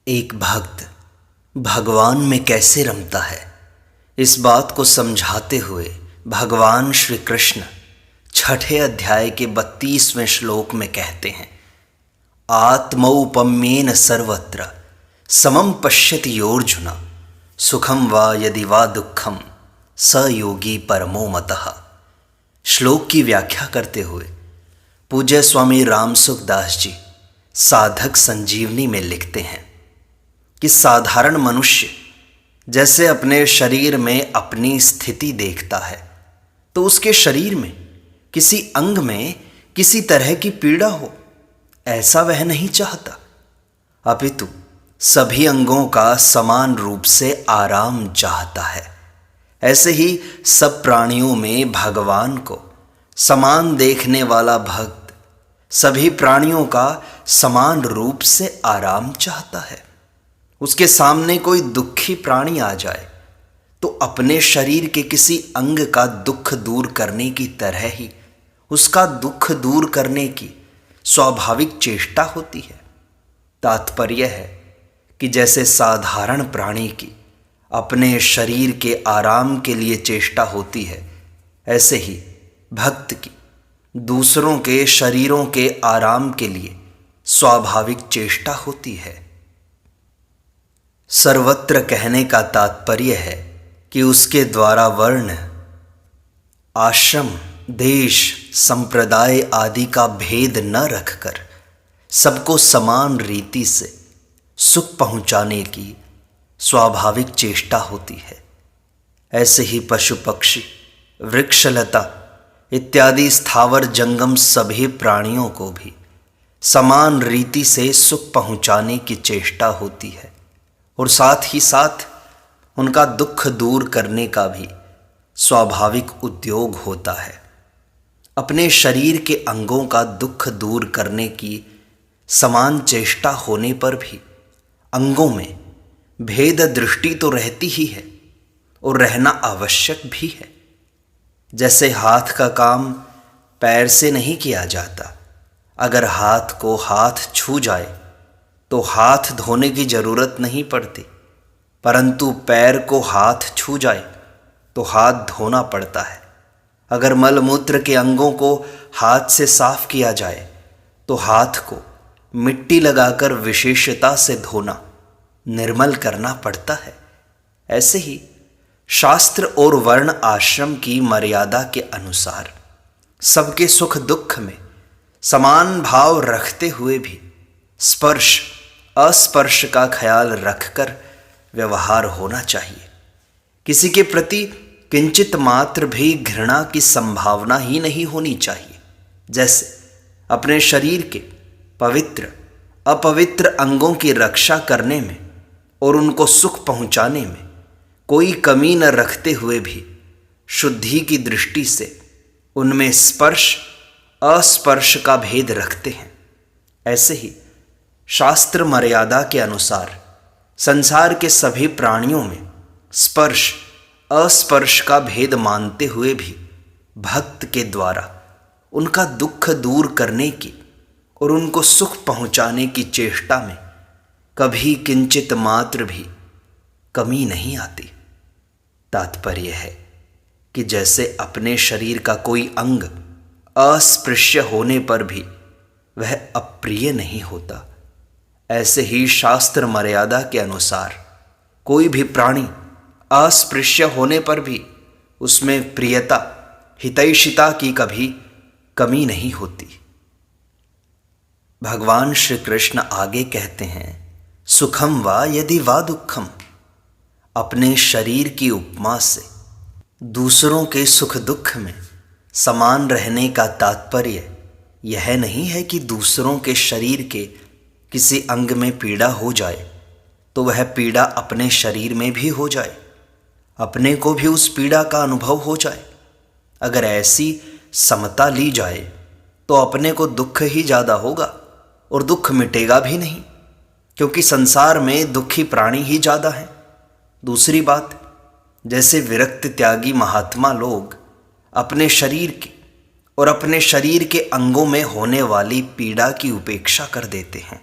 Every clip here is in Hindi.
एक भक्त भगवान में कैसे रमता है, इस बात को समझाते हुए भगवान श्री कृष्ण छठे अध्याय के 32वें श्लोक में कहते हैं, आत्मौपम्येन सर्वत्र समम पश्यति योर्जुन सुखम वा यदि वा दुखम स योगी परमो मतः। श्लोक की व्याख्या करते हुए पूज्य स्वामी रामसुख दास जी साधक संजीवनी में लिखते हैं कि साधारण मनुष्य जैसे अपने शरीर में अपनी स्थिति देखता है तो उसके शरीर में किसी अंग में किसी तरह की पीड़ा हो, ऐसा वह नहीं चाहता, अपितु सभी अंगों का समान रूप से आराम चाहता है। ऐसे ही सब प्राणियों में भगवान को समान देखने वाला भक्त सभी प्राणियों का समान रूप से आराम चाहता है। उसके सामने कोई दुखी प्राणी आ जाए तो अपने शरीर के किसी अंग का दुख दूर करने की तरह ही उसका दुख दूर करने की स्वाभाविक चेष्टा होती है। तात्पर्य है कि जैसे साधारण प्राणी की अपने शरीर के आराम के लिए चेष्टा होती है, ऐसे ही भक्त की दूसरों के शरीरों के आराम के लिए स्वाभाविक चेष्टा होती है। सर्वत्र कहने का तात्पर्य है कि उसके द्वारा वर्ण, आश्रम, देश, संप्रदाय आदि का भेद न रखकर सबको समान रीति से सुख पहुंचाने की स्वाभाविक चेष्टा होती है। ऐसे ही पशु पक्षी, वृक्षलता इत्यादि स्थावर जंगम सभी प्राणियों को भी समान रीति से सुख पहुंचाने की चेष्टा होती है और साथ ही साथ उनका दुख दूर करने का भी स्वाभाविक उद्योग होता है। अपने शरीर के अंगों का दुख दूर करने की समान चेष्टा होने पर भी अंगों में भेद दृष्टि तो रहती ही है और रहना आवश्यक भी है। जैसे हाथ का काम पैर से नहीं किया जाता, अगर हाथ को हाथ छू जाए तो हाथ धोने की जरूरत नहीं पड़ती, परंतु पैर को हाथ छू जाए तो हाथ धोना पड़ता है। अगर मल मूत्र के अंगों को हाथ से साफ किया जाए तो हाथ को मिट्टी लगाकर विशेषता से धोना, निर्मल करना पड़ता है। ऐसे ही शास्त्र और वर्ण आश्रम की मर्यादा के अनुसार सबके सुख दुख में समान भाव रखते हुए भी स्पर्श अस्पर्श का ख्याल रखकर व्यवहार होना चाहिए। किसी के प्रति किंचित मात्र भी घृणा की संभावना ही नहीं होनी चाहिए। जैसे अपने शरीर के पवित्र अपवित्र अंगों की रक्षा करने में और उनको सुख पहुंचाने में कोई कमी न रखते हुए भी शुद्धि की दृष्टि से उनमें स्पर्श अस्पर्श का भेद रखते हैं, ऐसे ही शास्त्र मर्यादा के अनुसार संसार के सभी प्राणियों में स्पर्श अस्पर्श का भेद मानते हुए भी भक्त के द्वारा उनका दुख दूर करने की और उनको सुख पहुंचाने की चेष्टा में कभी किंचित मात्र भी कमी नहीं आती। तात्पर्य है कि जैसे अपने शरीर का कोई अंग अस्पृश्य होने पर भी वह अप्रिय नहीं होता, ऐसे ही शास्त्र मर्यादा के अनुसार कोई भी प्राणी अस्पृश्य होने पर भी उसमें प्रियता हितैषिता की कभी कमी नहीं होती। भगवान श्री कृष्ण आगे कहते हैं, सुखम वा यदि वा दुखम। अपने शरीर की उपमा से दूसरों के सुख दुख में समान रहने का तात्पर्य यह नहीं है कि दूसरों के शरीर के किसी अंग में पीड़ा हो जाए तो वह पीड़ा अपने शरीर में भी हो जाए, अपने को भी उस पीड़ा का अनुभव हो जाए। अगर ऐसी समता ली जाए तो अपने को दुख ही ज़्यादा होगा और दुख मिटेगा भी नहीं, क्योंकि संसार में दुखी प्राणी ही ज़्यादा हैं। दूसरी बात, जैसे विरक्त त्यागी महात्मा लोग अपने शरीर के और अपने शरीर के अंगों में होने वाली पीड़ा की उपेक्षा कर देते हैं,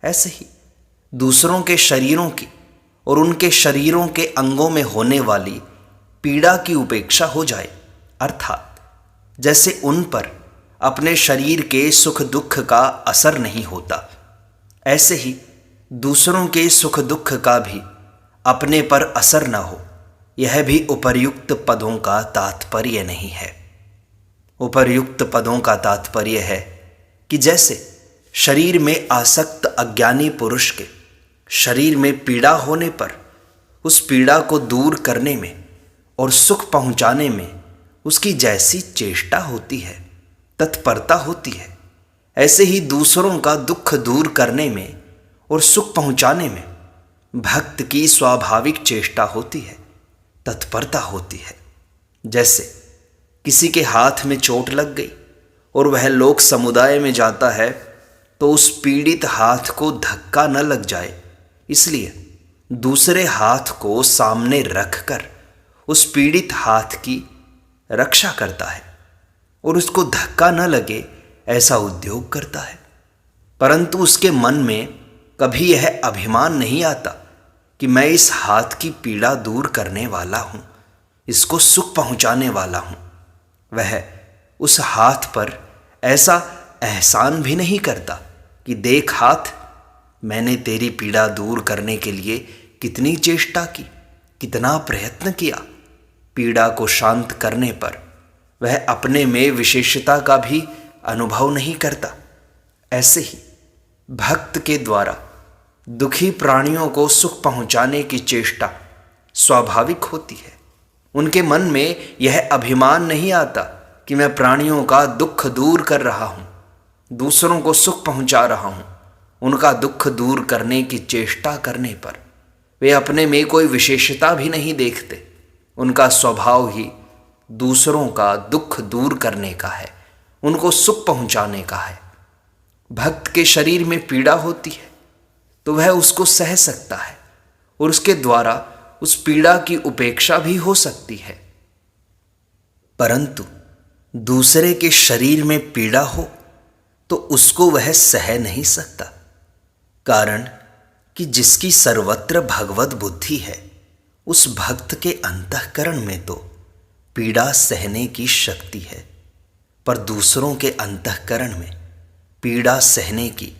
ऐसे ही दूसरों के शरीरों की और उनके शरीरों के अंगों में होने वाली पीड़ा की उपेक्षा हो जाए, अर्थात जैसे उन पर अपने शरीर के सुख दुख का असर नहीं होता, ऐसे ही दूसरों के सुख दुख का भी अपने पर असर न हो, यह भी उपर्युक्त पदों का तात्पर्य नहीं है। उपर्युक्त पदों का तात्पर्य है कि जैसे शरीर में आसक्त अज्ञानी पुरुष के शरीर में पीड़ा होने पर उस पीड़ा को दूर करने में और सुख पहुंचाने में उसकी जैसी चेष्टा होती है, तत्परता होती है, ऐसे ही दूसरों का दुख दूर करने में और सुख पहुंचाने में भक्त की स्वाभाविक चेष्टा होती है, तत्परता होती है। जैसे किसी के हाथ में चोट लग गई और वह लोक समुदाय में जाता है तो उस पीड़ित हाथ को धक्का न लग जाए, इसलिए दूसरे हाथ को सामने रखकर उस पीड़ित हाथ की रक्षा करता है और उसको धक्का न लगे ऐसा उद्योग करता है। परंतु उसके मन में कभी यह अभिमान नहीं आता कि मैं इस हाथ की पीड़ा दूर करने वाला हूँ, इसको सुख पहुँचाने वाला हूँ। वह उस हाथ पर ऐसा एहसान भी नहीं करता कि देख हाथ, मैंने तेरी पीड़ा दूर करने के लिए कितनी चेष्टा की, कितना प्रयत्न किया। पीड़ा को शांत करने पर वह अपने में विशेषता का भी अनुभव नहीं करता। ऐसे ही भक्त के द्वारा दुखी प्राणियों को सुख पहुंचाने की चेष्टा स्वाभाविक होती है। उनके मन में यह अभिमान नहीं आता कि मैं प्राणियों का दुख दूर कर रहा हूँ, दूसरों को सुख पहुंचा रहा हूँ। उनका दुख दूर करने की चेष्टा करने पर वे अपने में कोई विशेषता भी नहीं देखते। उनका स्वभाव ही दूसरों का दुख दूर करने का है, उनको सुख पहुंचाने का है। भक्त के शरीर में पीड़ा होती है तो वह उसको सह सकता है और उसके द्वारा उस पीड़ा की उपेक्षा भी हो सकती है। परंतु दूसरे के शरीर में पीड़ा हो तो उसको वह सह नहीं सकता, कारण कि जिसकी सर्वत्र भगवत बुद्धि है उस भक्त के अंतःकरण में तो पीड़ा सहने की शक्ति है, पर दूसरों के अंतःकरण में पीड़ा सहने की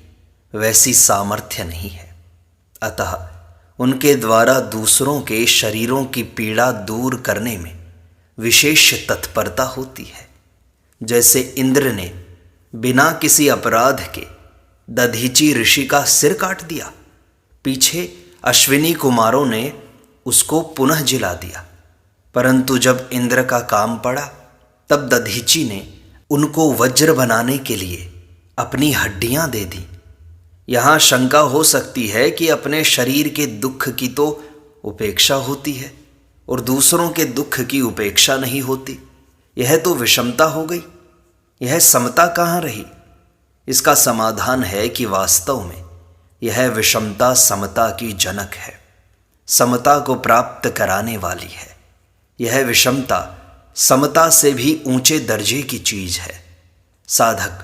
वैसी सामर्थ्य नहीं है। अतः उनके द्वारा दूसरों के शरीरों की पीड़ा दूर करने में विशेष तत्परता होती है। जैसे इंद्र ने बिना किसी अपराध के दधीची ऋषि का सिर काट दिया, पीछे अश्विनी कुमारों ने उसको पुनः जिला दिया, परंतु जब इंद्र का काम पड़ा तब दधीची ने उनको वज्र बनाने के लिए अपनी हड्डियां दे दी। यहाँ शंका हो सकती है कि अपने शरीर के दुख की तो उपेक्षा होती है और दूसरों के दुख की उपेक्षा नहीं होती, यह तो विषमता हो गई, यह समता कहाँ रही। इसका समाधान है कि वास्तव में यह विषमता समता की जनक है, समता को प्राप्त कराने वाली है। यह विषमता समता से भी ऊंचे दर्जे की चीज है। साधक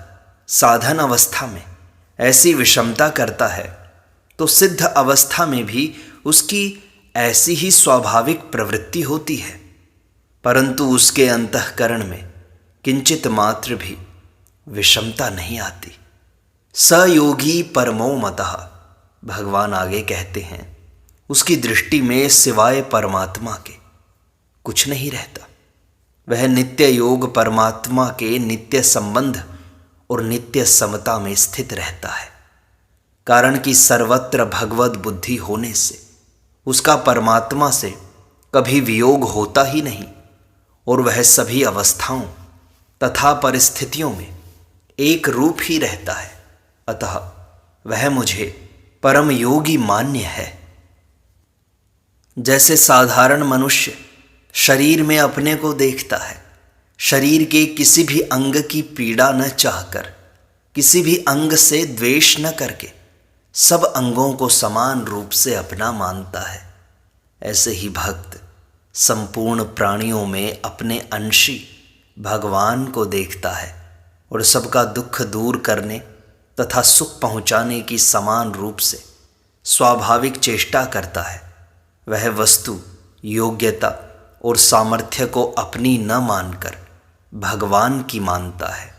साधन अवस्था में ऐसी विषमता करता है तो सिद्ध अवस्था में भी उसकी ऐसी ही स्वाभाविक प्रवृत्ति होती है, परंतु उसके अंतःकरण में किंचित मात्र भी विषमता नहीं आती। स योगी परमो मतः, भगवान आगे कहते हैं, उसकी दृष्टि में सिवाय परमात्मा के कुछ नहीं रहता। वह नित्य योग परमात्मा के नित्य संबंध और नित्य समता में स्थित रहता है, कारण कि सर्वत्र भगवत बुद्धि होने से उसका परमात्मा से कभी वियोग होता ही नहीं और वह सभी अवस्थाओं तथा परिस्थितियों में एक रूप ही रहता है। अतः वह मुझे परम योगी मान्य है। जैसे साधारण मनुष्य शरीर में अपने को देखता है, शरीर के किसी भी अंग की पीड़ा न चाहकर, किसी भी अंग से द्वेष न करके सब अंगों को समान रूप से अपना मानता है, ऐसे ही भक्त संपूर्ण प्राणियों में अपने अंशी भगवान को देखता है और सबका दुख दूर करने तथा सुख पहुँचाने की समान रूप से स्वाभाविक चेष्टा करता है, वह वस्तु, योग्यता और सामर्थ्य को अपनी न मानकर भगवान की मानता है।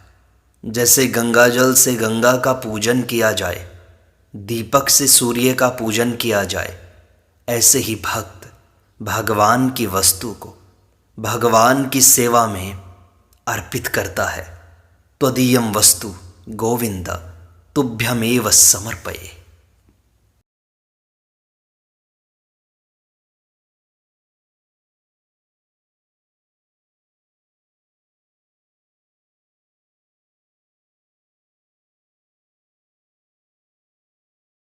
जैसे गंगाजल से गंगा का पूजन किया जाए, दीपक से सूर्य का पूजन किया जाए, ऐसे ही भक्त भगवान की वस्तु को भगवान की सेवा में अर्पित करता है। त्वदीयं वस्तु गोविंद तुभ्यमेव समर्पये।